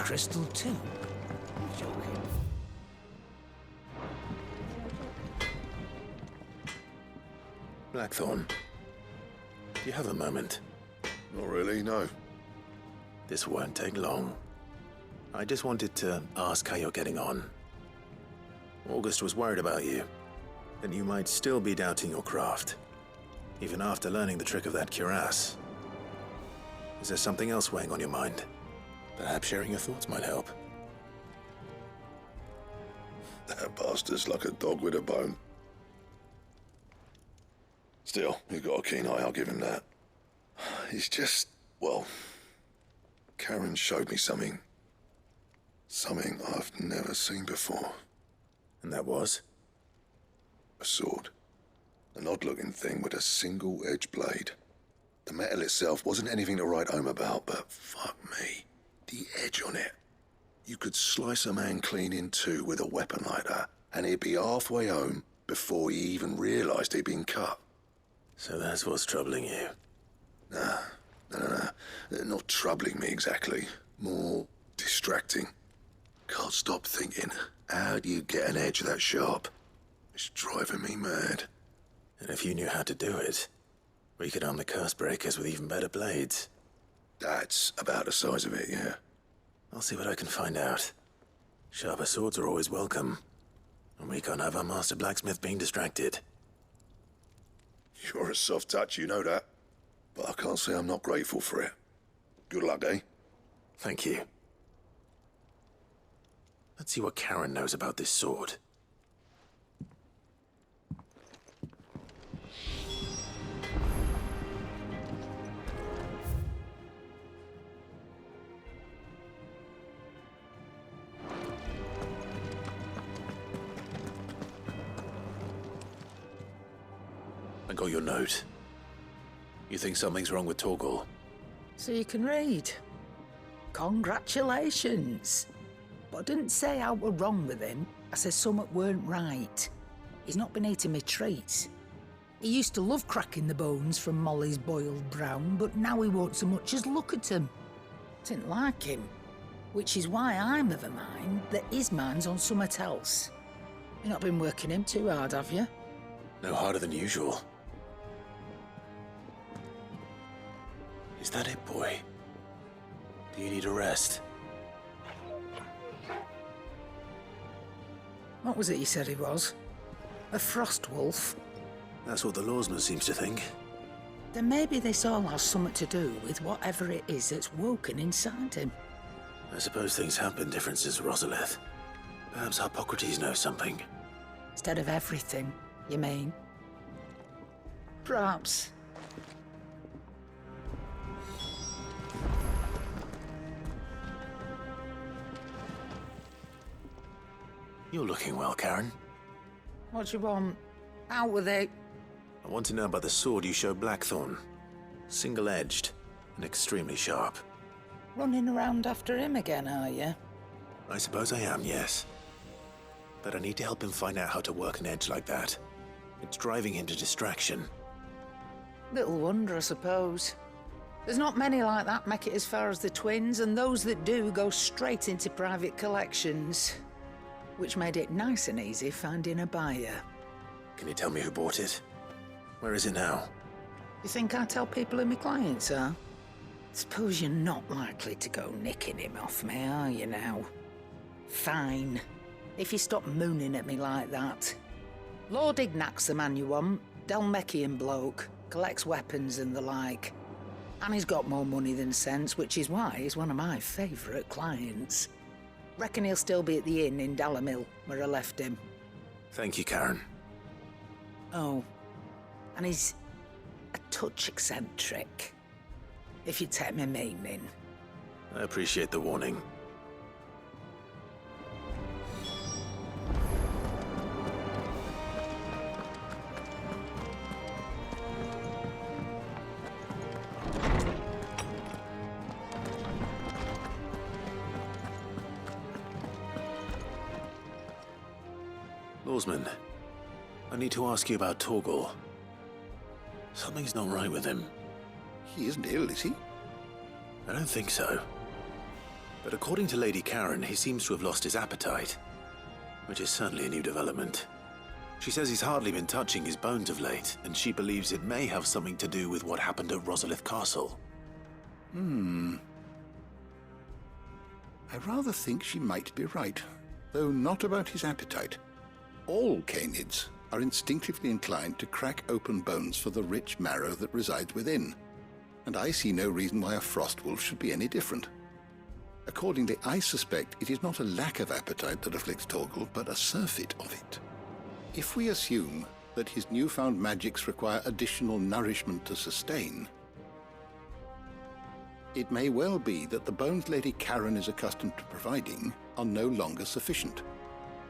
crystal too. You're joking. Blackthorn, do you have a moment? Not really, no. This won't take long. I just wanted to ask how you're getting on. August was worried about you, that you might still be doubting your craft, even after learning the trick of that cuirass. Is there something else weighing on your mind? Perhaps sharing your thoughts might help. That bastard's like a dog with a bone. Still, you've got a keen eye, I'll give him that. He's just, well, Karen showed me something. Something I've never seen before. And that was? A sword. An odd-looking thing with a single-edged blade. The metal itself wasn't anything to write home about, but fuck me, the edge on it. You could slice a man clean in two with a weapon like that, and he'd be halfway home before he even realised he'd been cut. So that's what's troubling you? No. Not troubling me exactly. More distracting. Can't stop thinking, how do you get an edge that sharp? It's driving me mad. And if you knew how to do it, we could arm the curse breakers with even better blades. That's about the size of it, yeah. I'll see what I can find out. Sharper swords are always welcome. And we can't have our master blacksmith being distracted. You're a soft touch, you know that. But I can't say I'm not grateful for it. Good luck, eh? Thank you. Let's see what Karen knows about this sword. I got your note. You think something's wrong with Torgal? So you can read. Congratulations. But I didn't say I were wrong with him. I said something weren't right. He's not been eating me treats. He used to love cracking the bones from Molly's boiled brown, but now he won't so much as look at them. Didn't like him. Which is why I'm of a mind that his mind's on something else. You've not been working him too hard, have you? No harder than usual. Is that it, boy? Do you need a rest? What was it he said he was? A frost wolf? That's what the lawsman seems to think. Then maybe this all has something to do with whatever it is that's woken inside him. I suppose things have been different since Rosalith. Perhaps Hippocrates knows something. Instead of everything, you mean? Perhaps. You're looking well, Karen. What do you want? Out with it. I want to know about the sword you showed Blackthorn. Single-edged and extremely sharp. Running around after him again, are you? I suppose I am, yes. But I need to help him find out how to work an edge like that. It's driving him to distraction. Little wonder, I suppose. There's not many like that make it as far as the twins, and those that do go straight into private collections. Which made it nice and easy finding a buyer. Can you tell me who bought it? Where is it now? You think I tell people who my clients are? Suppose you're not likely to go nicking him off me, are you now? Fine. If you stop mooning at me like that. Lord Ignac's the man you want. Dalmekian bloke. Collects weapons and the like. And he's got more money than sense, which is why he's one of my favourite clients. Reckon he'll still be at the inn in Dalamil, where I left him. Thank you, Karen. Oh, and he's a touch eccentric, if you take my meaning. I appreciate the warning. Lawsman, I need to ask you about Torgal. Something's not right with him. He isn't ill, is he? I don't think so. But according to Lady Karen, he seems to have lost his appetite, which is certainly a new development. She says he's hardly been touching his bones of late, and she believes it may have something to do with what happened at Rosalith Castle. I rather think she might be right, though not about his appetite. All canids are instinctively inclined to crack open bones for the rich marrow that resides within, and I see no reason why a frostwolf should be any different. Accordingly, I suspect it is not a lack of appetite that afflicts Torgal, but a surfeit of it. If we assume that his newfound magics require additional nourishment to sustain, it may well be that the bones Lady Karen is accustomed to providing are no longer sufficient.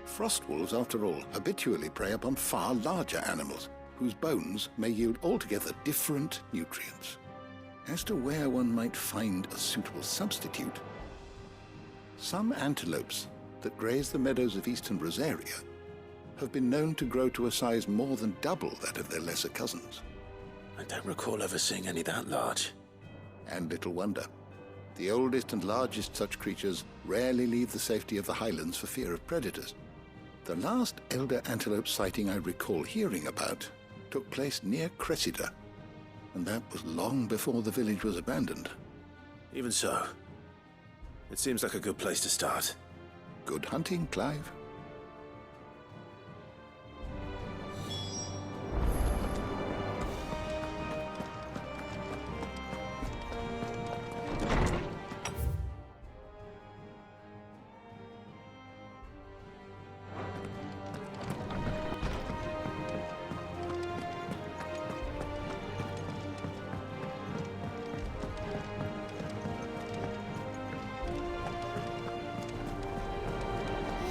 Frostwolves, after all, habitually prey upon far larger animals, whose bones may yield altogether different nutrients. As to where one might find a suitable substitute, some antelopes that graze the meadows of eastern Rosaria have been known to grow to a size more than double that of their lesser cousins. I don't recall ever seeing any that large. And little wonder. The oldest and largest such creatures rarely leave the safety of the highlands for fear of predators. The last elder antelope sighting I recall hearing about took place near Cressida, and that was long before the village was abandoned. Even so, it seems like a good place to start. Good hunting, Clive.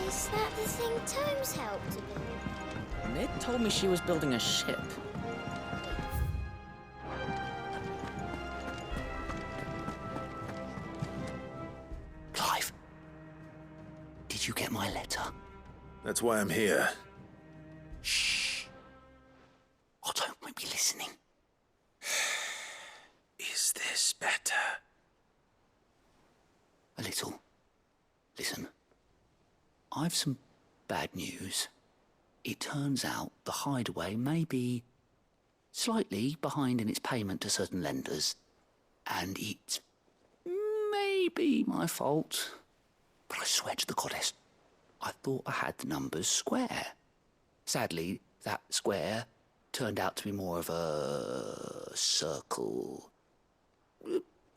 Is that the thing Tomes helped to build? Ned told me she was building a ship. Clive, did you get my letter? That's why I'm here. Shh. Otto might be listening. Is this better? A little. Listen. I've some bad news. It turns out the hideaway may be slightly behind in its payment to certain lenders, and it may be my fault. But I swear to the goddess, I thought I had the numbers square. Sadly, that square turned out to be more of a circle.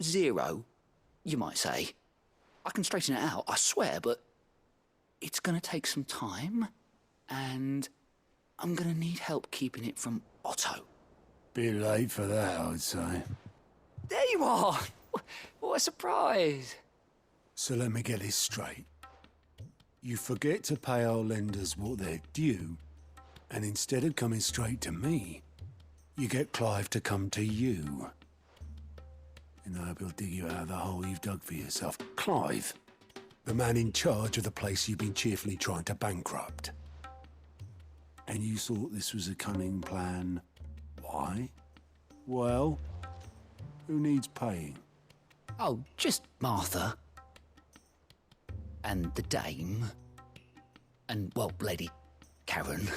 0, you might say. I can straighten it out, I swear, but it's going to take some time, and I'm going to need help keeping it from Otto. Bit late for that, I'd say. There you are! What a surprise! So let me get this straight. You forget to pay our lenders what they're due, and instead of coming straight to me, you get Clive to come to you. And I hope he'll dig you out of the hole you've dug for yourself. Clive, the man in charge of the place you've been cheerfully trying to bankrupt. And you thought this was a cunning plan. Why? Well, who needs paying? Oh, just Martha. And the dame. And, well, Lady Karen.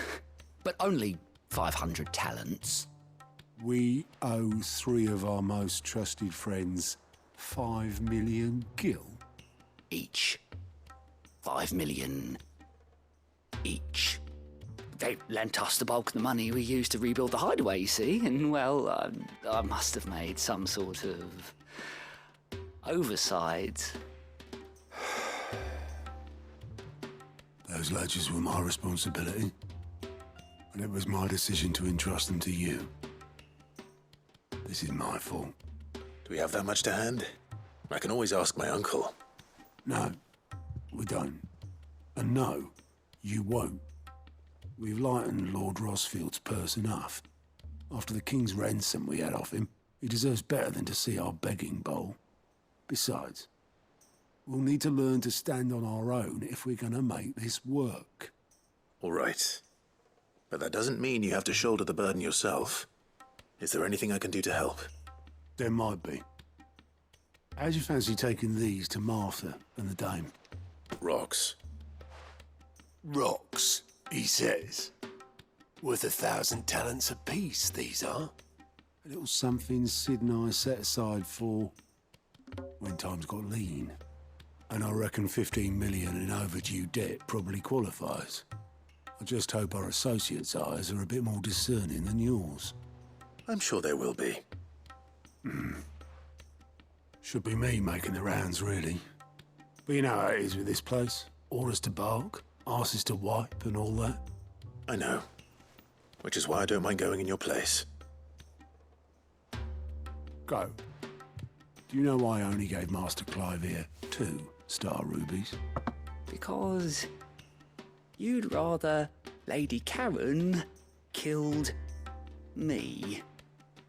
But only 500 talents. We owe 3 of our most trusted friends 5 million gil. Each. 5 million each. They lent us the bulk of the money we used to rebuild the hideaway, you see, and, well, I must have made some sort of oversight. Those ledgers were my responsibility, and it was my decision to entrust them to you. This is my fault. Do we have that much to hand? I can always ask my uncle. No, we don't. And no, you won't. We've lightened Lord Rosfield's purse enough. After the king's ransom we had off him, he deserves better than to see our begging bowl. Besides, we'll need to learn to stand on our own if we're gonna make this work. All right. But that doesn't mean you have to shoulder the burden yourself. Is there anything I can do to help? There might be. How'd you fancy taking these to Martha and the dame? Rocks. Rocks, he says. Worth 1,000 talents apiece, these are. A little something Sid and I set aside for when times got lean. And I reckon 15 million in overdue debt probably qualifies. I just hope our associates' eyes are a bit more discerning than yours. I'm sure there will be. Should be me making the rounds, really. But you know how it is with this place. Orders to bark, arses to wipe, and all that. I know. Which is why I don't mind going in your place. Go. Do you know why I only gave Master Clive here 2 star rubies? Because you'd rather Lady Karen killed me.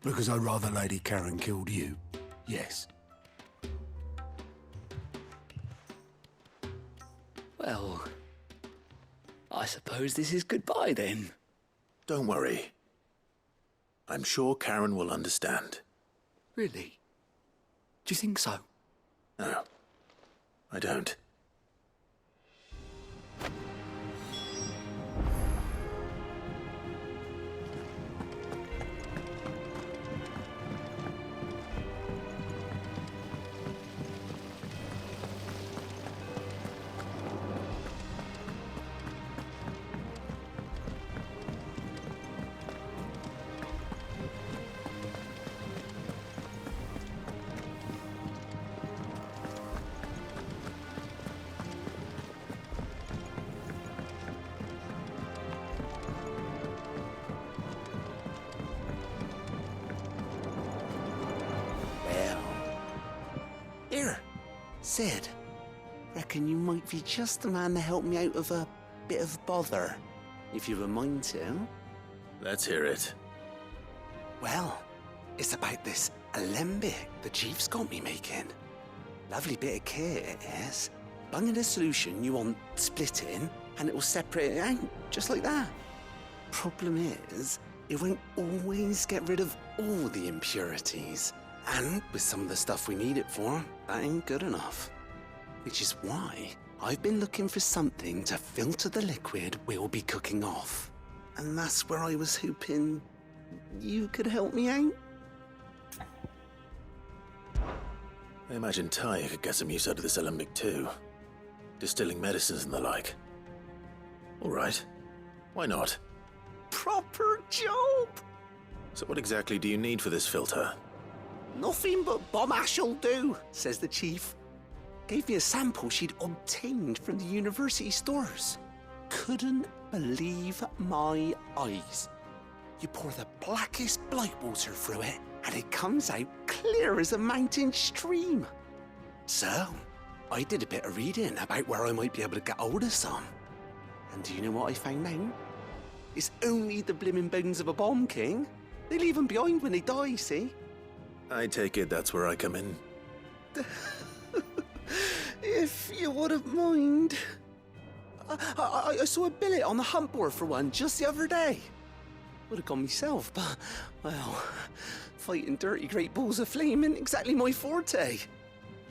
Because I'd rather Lady Karen killed you. Yes. Well, I suppose this is goodbye then. Don't worry. I'm sure Karen will understand. Really? Do you think so? No, I don't. Here, Sid. Reckon you might be just the man to help me out of a bit of bother, if you've a mind to. Let's hear it. Well, it's about this alembic the chief's got me making. Lovely bit of kit it is. Bung in a solution you want splitting, and it will separate it out, just like that. Problem is, it won't always get rid of all the impurities. And with some of the stuff we need it for, that ain't good enough. Which is why I've been looking for something to filter the liquid we'll be cooking off. And that's where I was hoping you could help me out. I imagine Ty could get some use out of this alembic too. Distilling medicines and the like. All right. Why not? Proper job! So what exactly do you need for this filter? Nothing but bomb ash'll do, says the chief. Gave me a sample she'd obtained from the university stores. Couldn't believe my eyes. You pour the blackest blight water through it, and it comes out clear as a mountain stream. So, I did a bit of reading about where I might be able to get hold of some. And do you know what I found out? It's only the blimmin' bones of a bomb king. They leave them behind when they die, see? I take it that's where I come in. If you wouldn't mind. I saw a billet on the hunt board for one just the other day. Would have gone myself, but, well, fighting dirty great balls of flame isn't exactly my forte.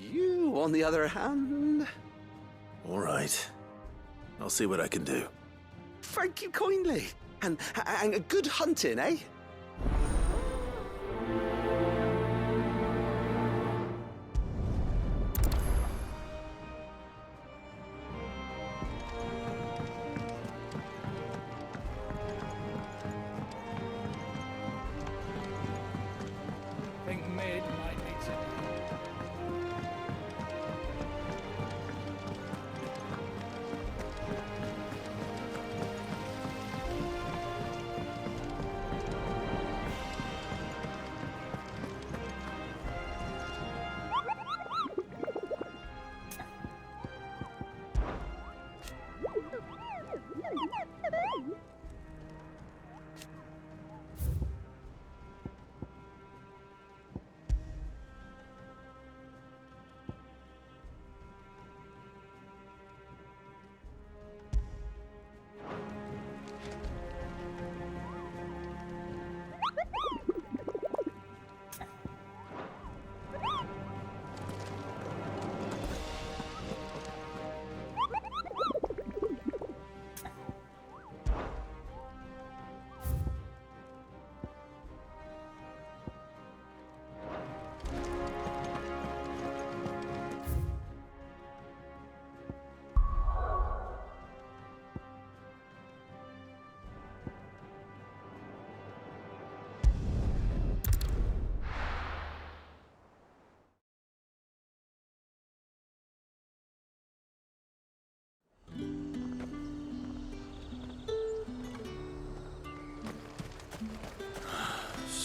You, on the other hand... All right. I'll see what I can do. Thank you kindly. And a good hunting, eh? Think mid might need some.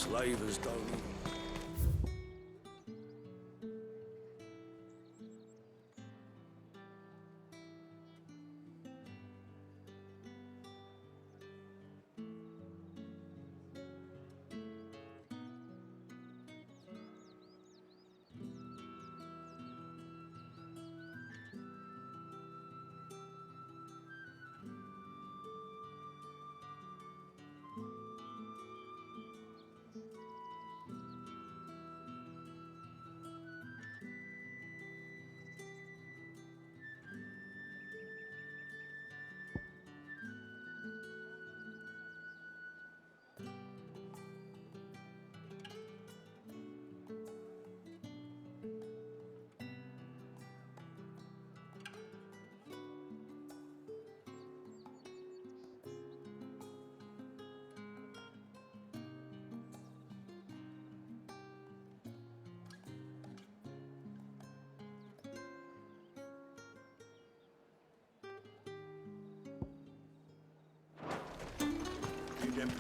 Slavers don't even...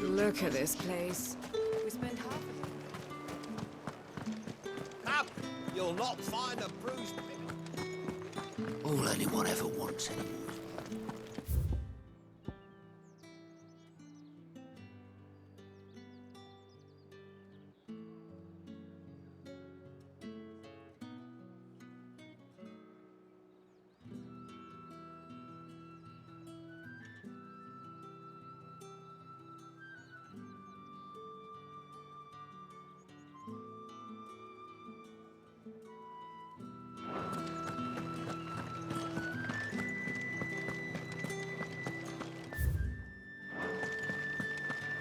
Look at this place. We spent half of it. Come! You'll not find a bruised bit. All anyone ever wants anymore.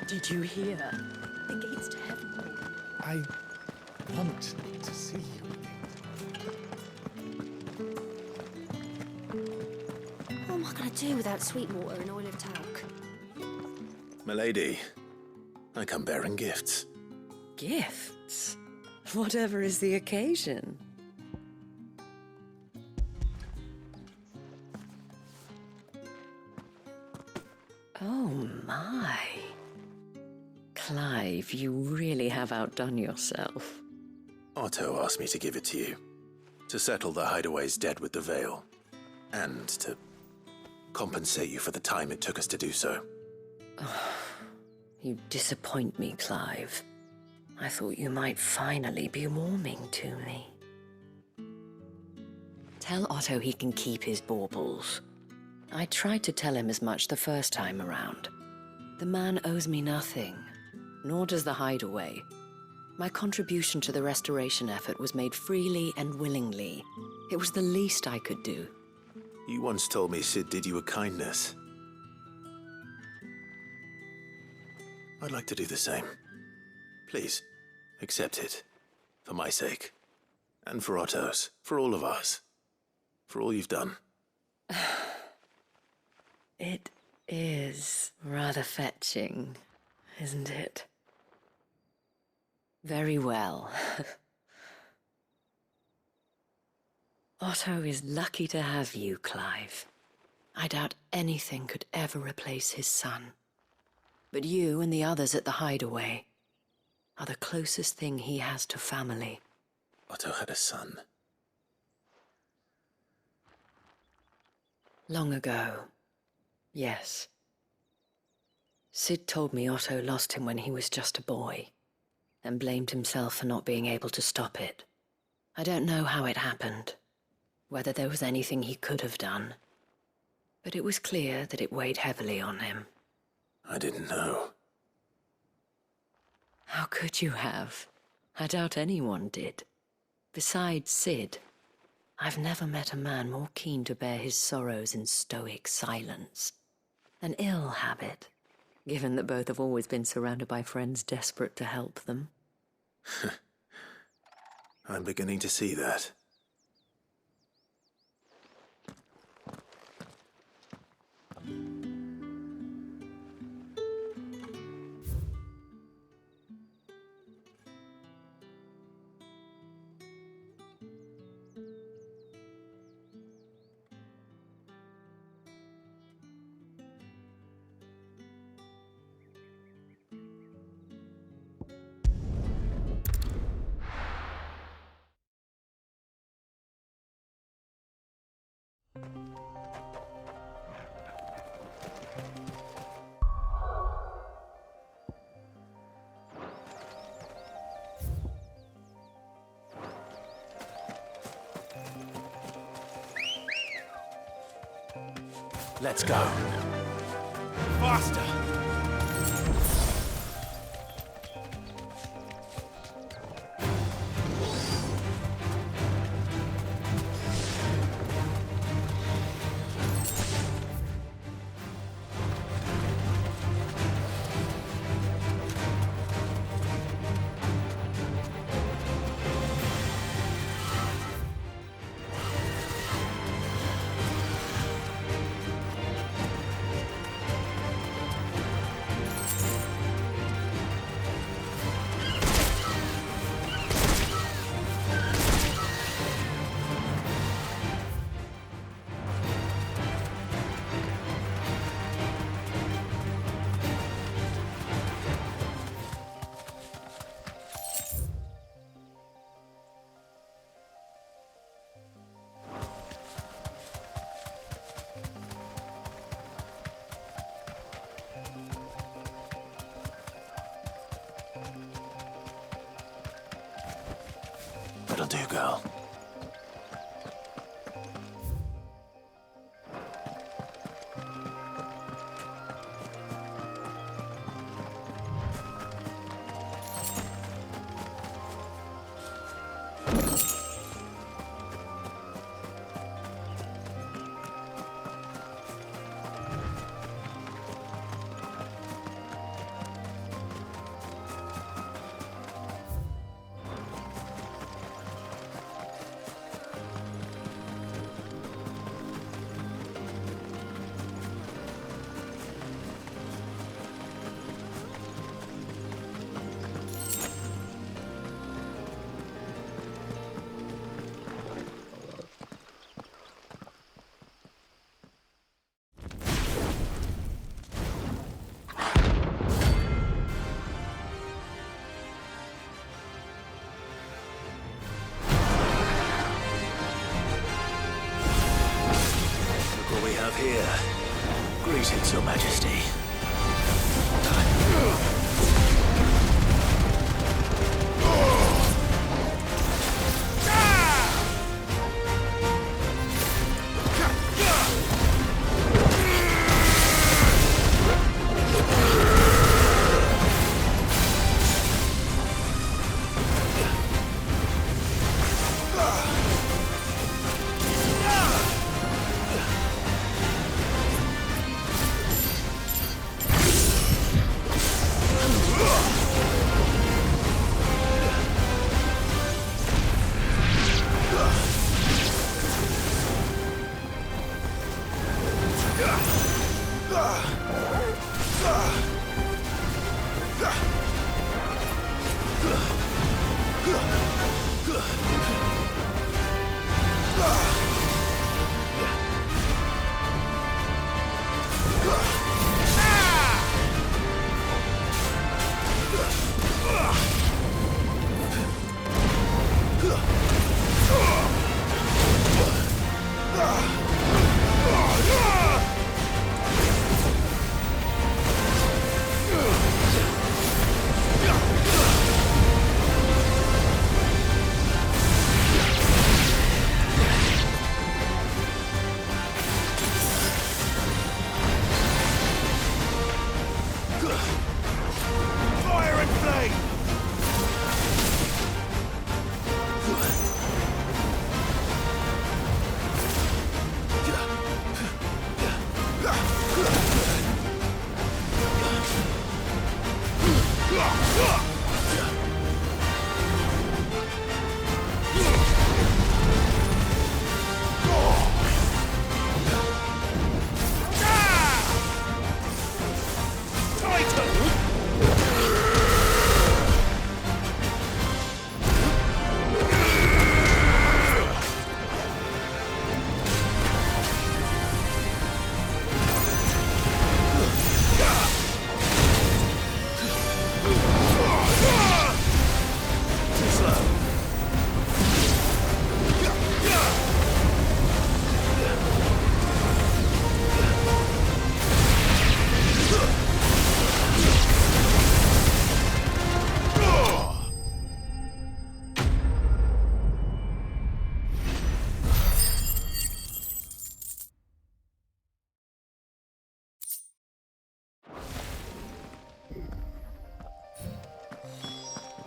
Did you hear? The gates to heaven. I want to see you again. What am I going to do without sweet water and oil of talc? Milady, I come bearing gifts. Gifts? Whatever is the occasion. Oh my. Clive, you really have outdone yourself. Otto asked me to give it to you. To settle the Hideaway's debt with the Veil. And to compensate you for the time it took us to do so. You disappoint me, Clive. I thought you might finally be warming to me. Tell Otto he can keep his baubles. I tried to tell him as much the first time around. The man owes me nothing, nor does the Hideaway. My contribution to the restoration effort was made freely and willingly. It was the least I could do. You once told me Sid did you a kindness. I'd like to do the same. Please, accept it. For my sake. And for Otto's. For all of us. For all you've done. It is rather fetching, isn't it? Very well. Otto is lucky to have you, Clive. I doubt anything could ever replace his son. But you and the others at the Hideaway are the closest thing he has to family. Otto had a son. Long ago, yes. Sid told me Otto lost him when he was just a boy, and blamed himself for not being able to stop it. I don't know how it happened, whether there was anything he could have done, but it was clear that it weighed heavily on him. I didn't know. How could you have? I doubt anyone did. Besides Sid, I've never met a man more keen to bear his sorrows in stoic silence. An ill habit, given that both have always been surrounded by friends desperate to help them. I'm beginning to see that. Let's go. Faster! That'll do, girl. Here. Greetings, Your Majesty.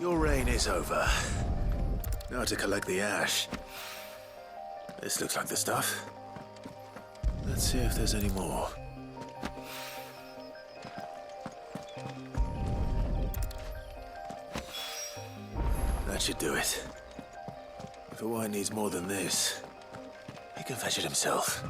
Your reign is over. Now to collect the ash. This looks like the stuff. Let's see if there's any more. That should do it. If the wine needs more than this, he can fetch it himself.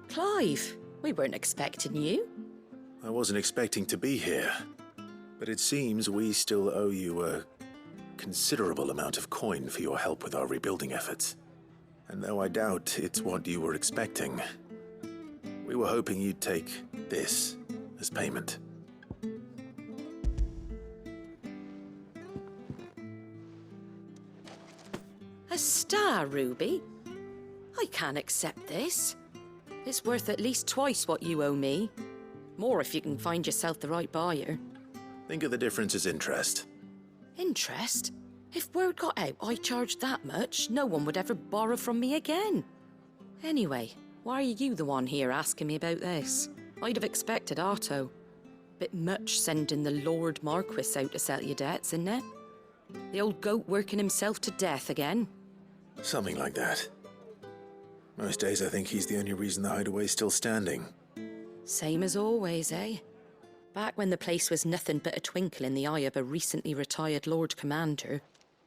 Clive, we weren't expecting you. I wasn't expecting to be here, but it seems we still owe you a considerable amount of coin for your help with our rebuilding efforts. And though I doubt it's what you were expecting, we were hoping you'd take this as payment. A star ruby? I can't accept this. It's worth at least twice what you owe me. More if you can find yourself the right buyer. Think of the difference as interest. Interest? If word got out I charged that much, no one would ever borrow from me again. Anyway, why are you the one here asking me about this? I'd have expected Otto. Bit much sending the Lord Marquis out to settle your debts, isn't it? The old goat working himself to death again. Something like that. Most days I think he's the only reason the hideaway's still standing. Same as always, eh? Back when the place was nothing but a twinkle in the eye of a recently retired Lord Commander,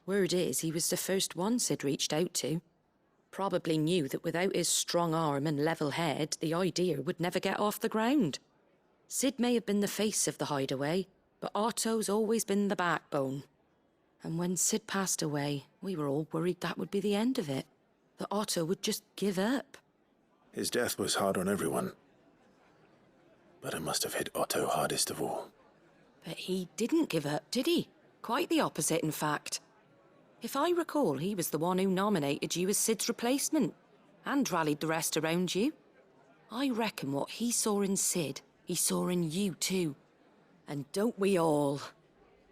word is he was the first one Sid reached out to. Probably knew that without his strong arm and level head, the idea would never get off the ground. Sid may have been the face of the hideaway, but Otto's always been the backbone. And when Sid passed away, we were all worried that would be the end of it. That Otto would just give up. His death was hard on everyone. But it must have hit Otto hardest of all. But he didn't give up, did he? Quite the opposite, in fact. If I recall, he was the one who nominated you as Sid's replacement, and rallied the rest around you. I reckon what he saw in Sid, he saw in you too. And don't we all?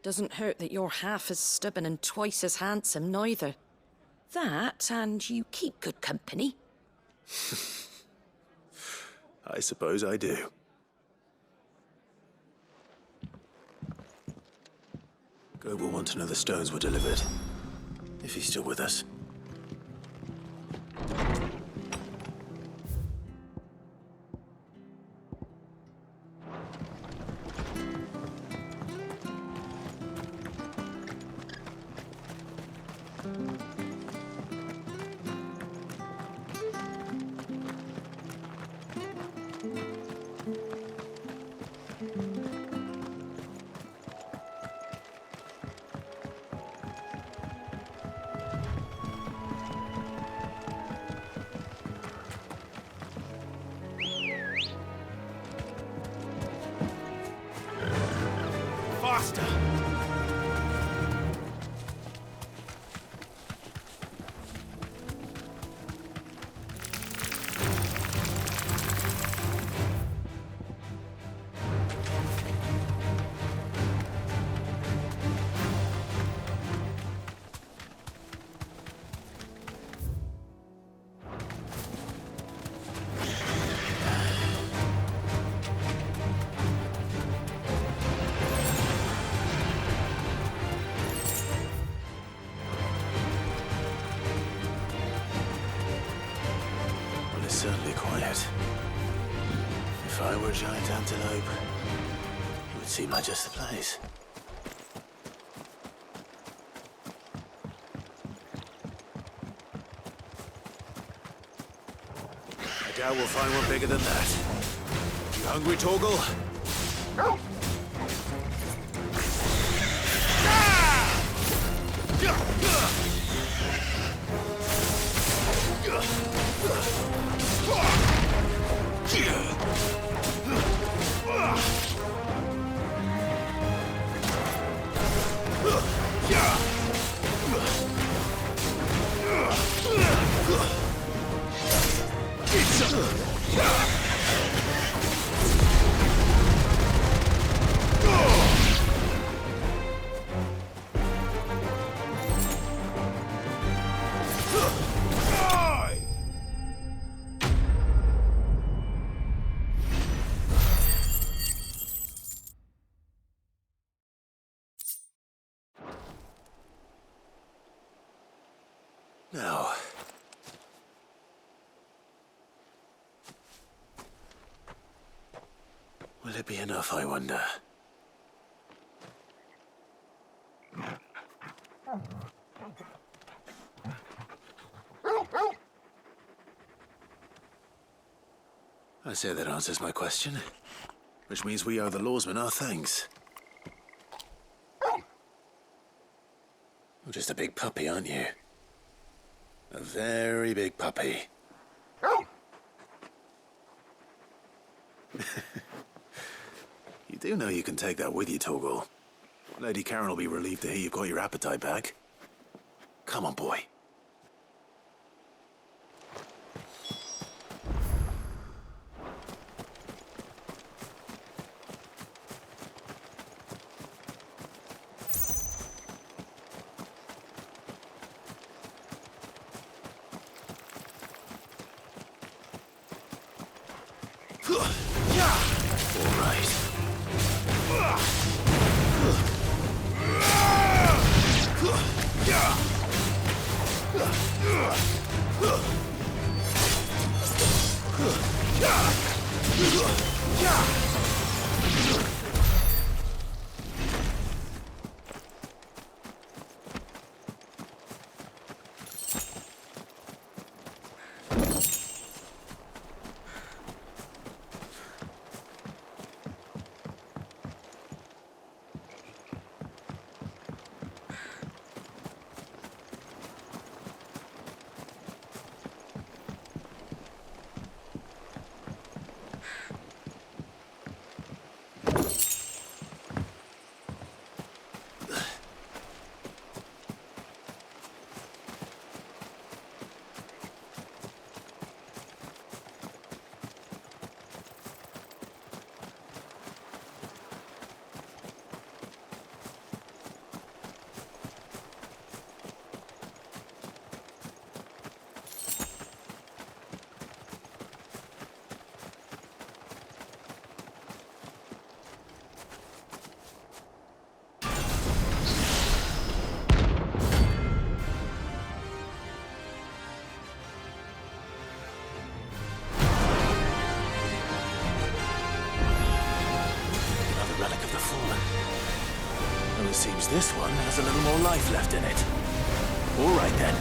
Doesn't hurt that you're half as stubborn and twice as handsome, neither. That, and you keep good company. I suppose I do. Goat will want to know the stones were delivered. If he's still with us. Faster! is certainly quiet. If I were a giant antelope, it would seem like just the place. I doubt we'll find one bigger than that. You hungry, Torgal? Now, will it be enough, I wonder? I say that answers my question, which means we owe the lawsman our thanks. You're just a big puppy, aren't you? A very big puppy. You do know you can take that with you, Torgal. Lady Karen will be relieved to hear you've got your appetite back. Come on, boy. Seems this one has a little more life left in it. All right, then.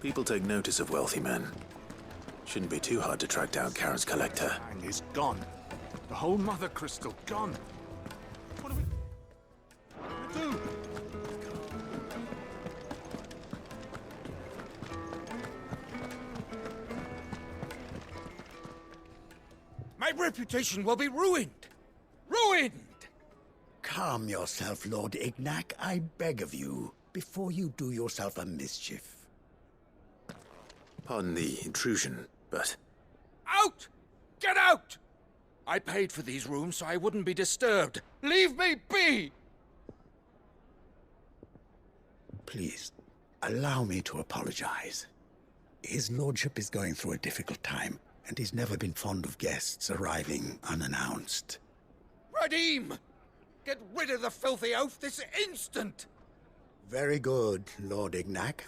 People take notice of wealthy men. Shouldn't be too hard to track down Karen's collector. And is gone. The whole mother crystal gone. What do we do? My reputation will be ruined! Ruined! Calm yourself, Lord Ignac, I beg of you, before you do yourself a mischief. Pardon the intrusion, but... Out! Get out! I paid for these rooms so I wouldn't be disturbed. Leave me be! Please, allow me to apologize. His lordship is going through a difficult time, and he's never been fond of guests arriving unannounced. Radim! Get rid of the filthy oaf this instant! Very good, Lord Ignac.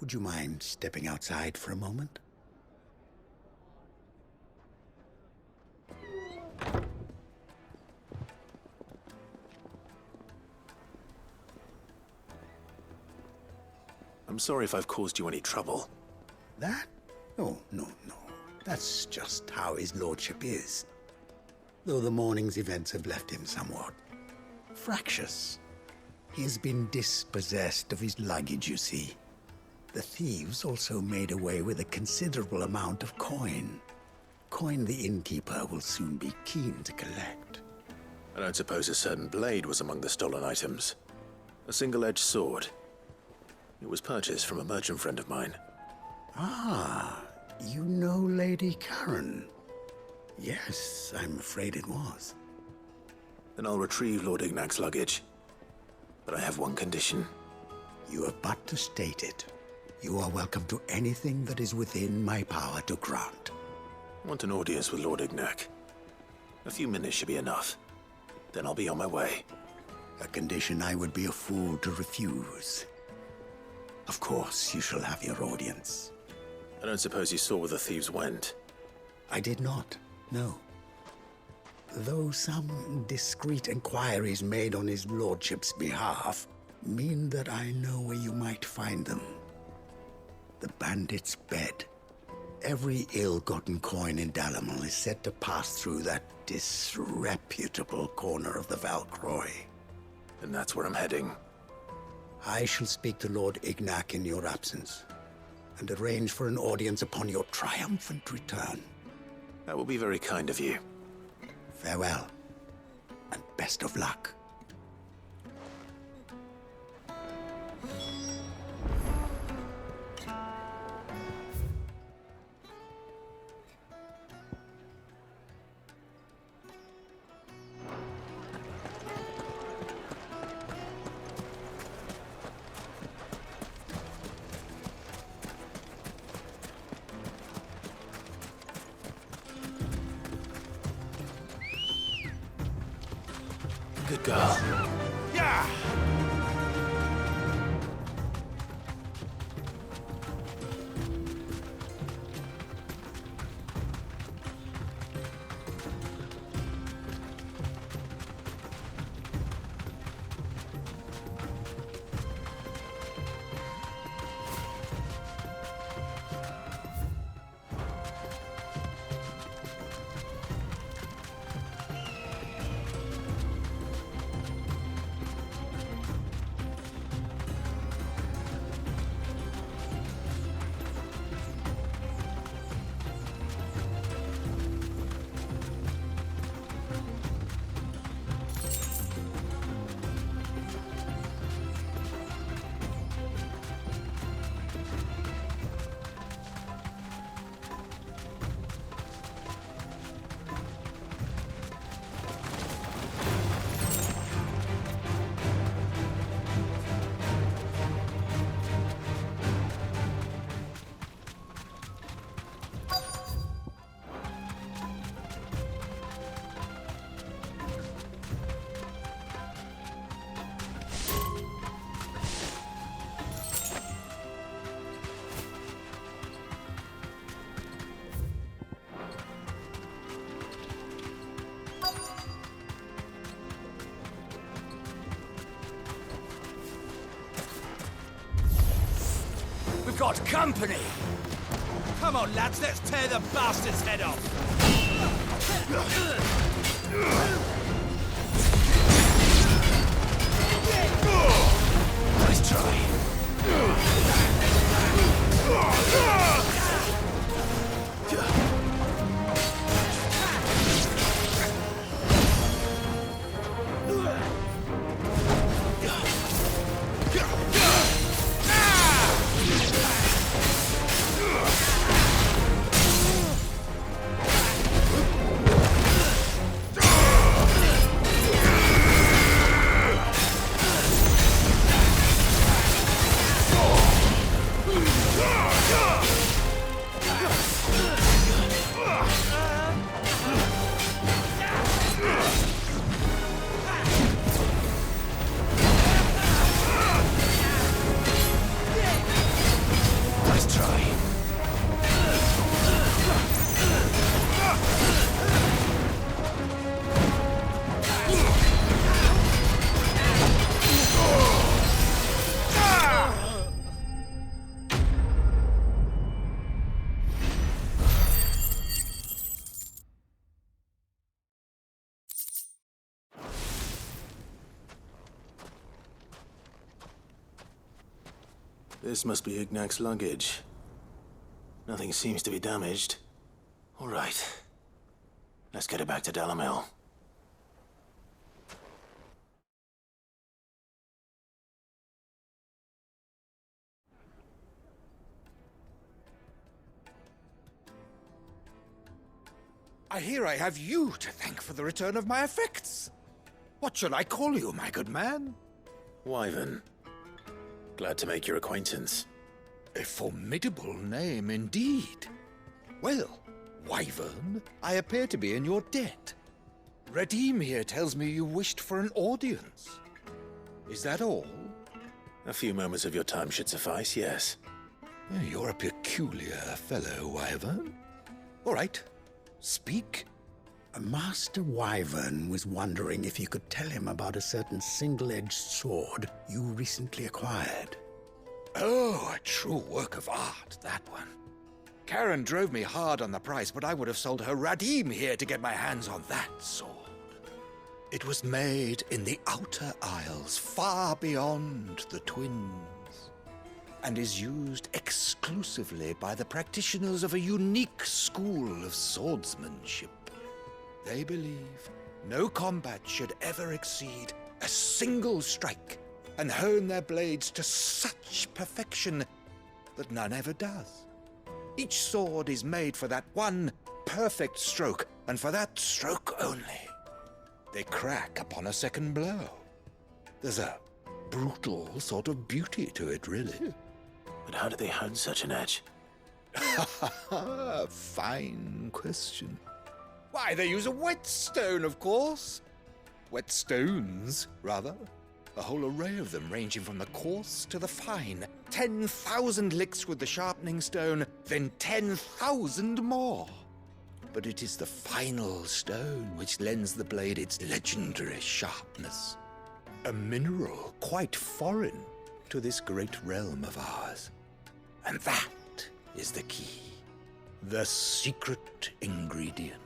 Would you mind stepping outside for a moment? I'm sorry if I've caused you any trouble. That? Oh, no. That's just how his lordship is. Though the morning's events have left him somewhat fractious. He has been dispossessed of his luggage, you see. The thieves also made away with a considerable amount of coin. Coin the innkeeper will soon be keen to collect. I don't suppose a certain blade was among the stolen items. A single-edged sword. It was purchased from a merchant friend of mine. Ah, you know Lady Karen. Yes, I'm afraid it was. Then I'll retrieve Lord Ignac's luggage. But I have one condition. You have but to state it. You are welcome to anything that is within my power to grant. I want an audience with Lord Ignac. A few minutes should be enough. Then I'll be on my way. A condition I would be a fool to refuse. Of course, you shall have your audience. I don't suppose you saw where the thieves went. I did not, no. Though some discreet inquiries made on his lordship's behalf mean that I know where you might find them. The bandit's bed. Every ill-gotten coin in Dalamel is said to pass through that disreputable corner of the Valcroy. And that's where I'm heading. I shall speak to Lord Ignac in your absence, and arrange for an audience upon your triumphant return. That will be very kind of you. Farewell, and best of luck. Good girl. Yeah! We've got company! Come on, lads, let's tear the bastard's head off! Nice try. This must be Ignac's luggage. Nothing seems to be damaged. All right. Let's get it back to Dalamel. I hear I have you to thank for the return of my effects. What shall I call you, my good man? Wyvern. Glad to make your acquaintance. A formidable name indeed. Well, Wyvern, I appear to be in your debt. Redeem here tells me you wished for an audience. Is that all? A few moments of your time should suffice, yes. You're a peculiar fellow, Wyvern. All right, speak. Master Wyvern was wondering if you could tell him about a certain single-edged sword you recently acquired. Oh, a true work of art, that one. Karen drove me hard on the price, but I would have sold her Radim here to get my hands on that sword. It was made in the Outer Isles, far beyond the Twins, and is used exclusively by the practitioners of a unique school of swordsmanship. They believe no combat should ever exceed a single strike, and hone their blades to such perfection that none ever does. Each sword is made for that one perfect stroke, and for that stroke only. They crack upon a second blow. There's a brutal sort of beauty to it, really. But how do they hone such an edge? Fine question. Why, they use a whetstone, of course. Whetstones, rather. A whole array of them, ranging from the coarse to the fine. 10,000 licks with the sharpening stone, then 10,000 more. But it is the final stone which lends the blade its legendary sharpness. A mineral quite foreign to this great realm of ours. And that is the key. The secret ingredient.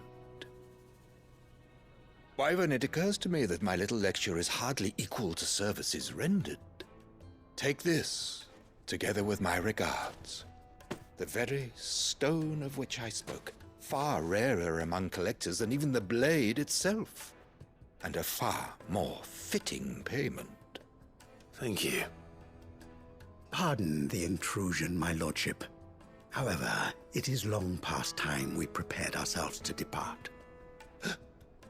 Wyvern, it occurs to me that my little lecture is hardly equal to services rendered. Take this, together with my regards. The very stone of which I spoke, far rarer among collectors than even the blade itself, and a far more fitting payment. Thank you. Pardon the intrusion, my lordship. However, it is long past time we prepared ourselves to depart.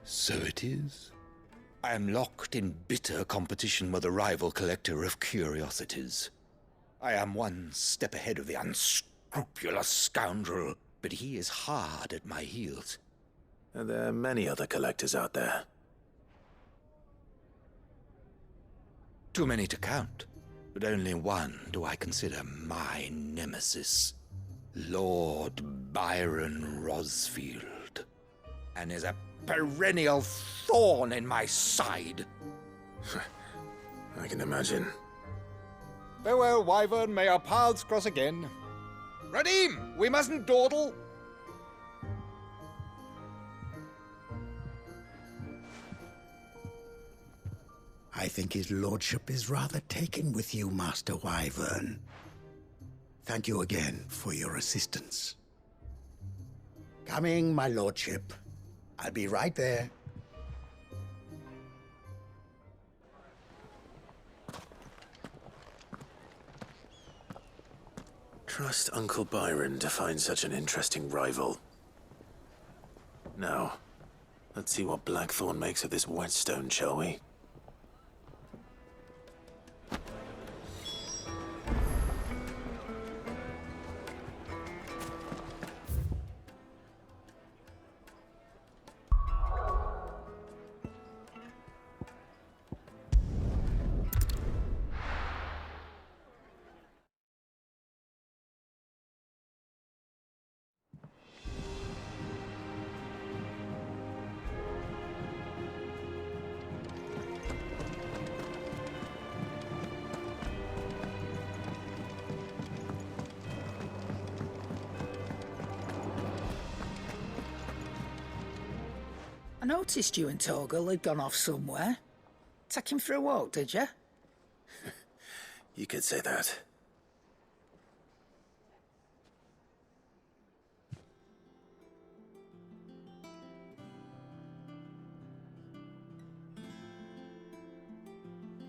So it is. I am locked in bitter competition with a rival collector of curiosities. I am one step ahead of the unscrupulous scoundrel, but he is hard at my heels. Are there many other collectors out there? Too many to count, but only one do I consider my nemesis. Lord Byron Rosfield. And is a perennial thorn in my side. I can imagine. Farewell, Wyvern. May our paths cross again. Radim, we mustn't dawdle. I think his lordship is rather taken with you, Master Wyvern. Thank you again for your assistance. Coming, my lordship. I'll be right there. Trust Uncle Byron to find such an interesting rival. Now, let's see what Blackthorn makes of this whetstone, shall we? I noticed you and Torgal had gone off somewhere. Take him for a walk, did you? You could say that.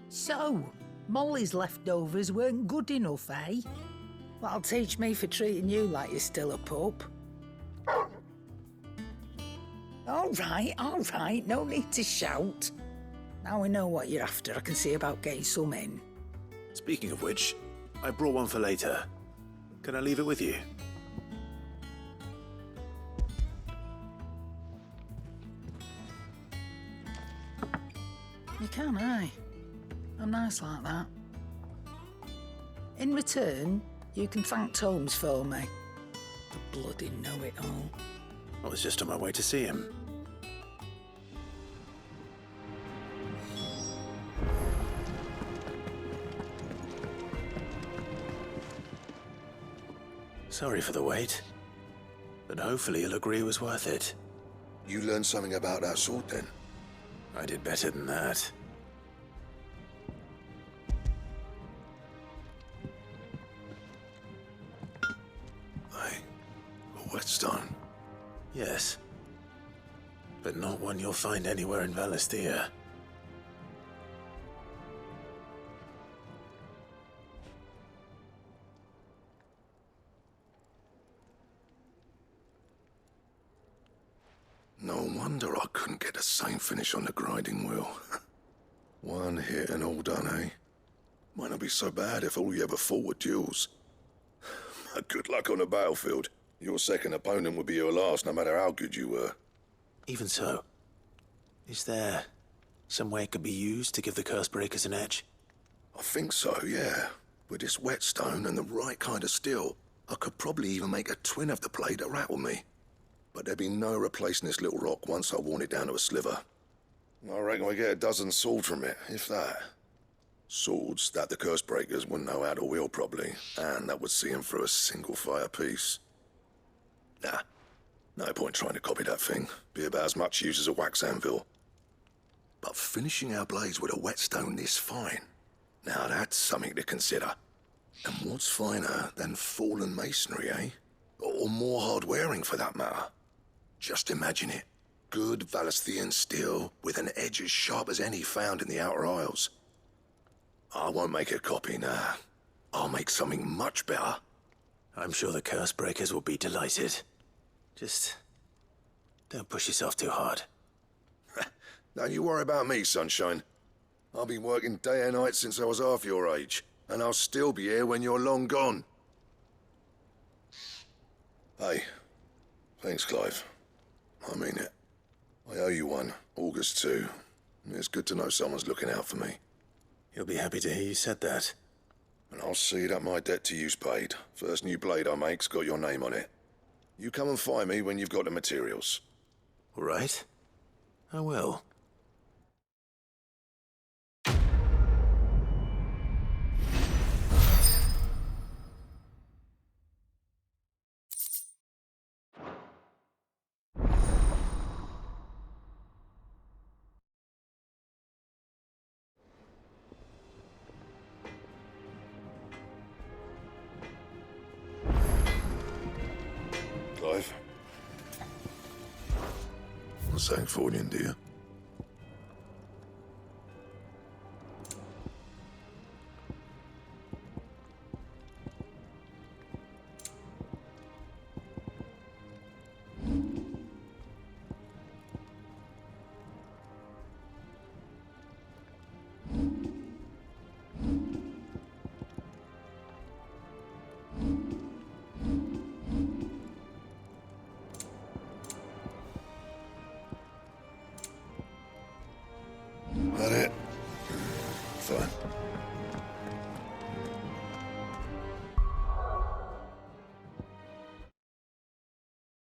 So, Molly's leftovers weren't good enough, eh? That'll teach me for treating you like you're still a pup. All right, no need to shout. Now we know what you're after, I can see about getting some in. Speaking of which, I brought one for later. Can I leave it with you? You can, aye. I'm nice like that. In return, you can thank Tomes for me. The bloody know-it-all. I was just on my way to see him. Sorry for the wait, but hopefully he'll agree it was worth it. You learned something about that sword, then? I did better than that. Hey, a whetstone? Yes, but not one you'll find anywhere in Valisthea. No wonder I couldn't get the same finish on the grinding wheel. One hit and all done, eh? Might not be so bad if all you ever fought were duels. Good luck on the battlefield. Your second opponent would be your last, no matter how good you were. Even so, is there some way it could be used to give the Cursebreakers an edge? I think so, yeah. With this whetstone and the right kind of steel, I could probably even make a twin of the blade that rattled me. But there'd be no replacing this little rock once I worn it down to a sliver. I reckon we get a dozen swords from it, if that. Swords that the Cursebreakers wouldn't know how to wield properly, and that would see them through a single fire piece. Nah, no point trying to copy that thing. Be about as much use as a wax anvil. But finishing our blades with a whetstone this fine, now that's something to consider. And what's finer than fallen masonry, eh? Or more hard-wearing, for that matter. Just imagine it. Good Valisthean steel with an edge as sharp as any found in the Outer Isles. I won't make a copy, nah. I'll make something much better. I'm sure the Cursebreakers will be delighted. Just don't push yourself too hard. Don't you worry about me, sunshine. I've been working day and night since I was half your age, and I'll still be here when you're long gone. Hey, thanks, Clive. I mean it. I owe you one, August too. It's good to know someone's looking out for me. He'll be happy to hear you said that. And I'll see that my debt to you's paid. First new blade I make's got your name on it. You come and find me when you've got the materials. All right. I will. Sancfordian, do you? That it? Fine.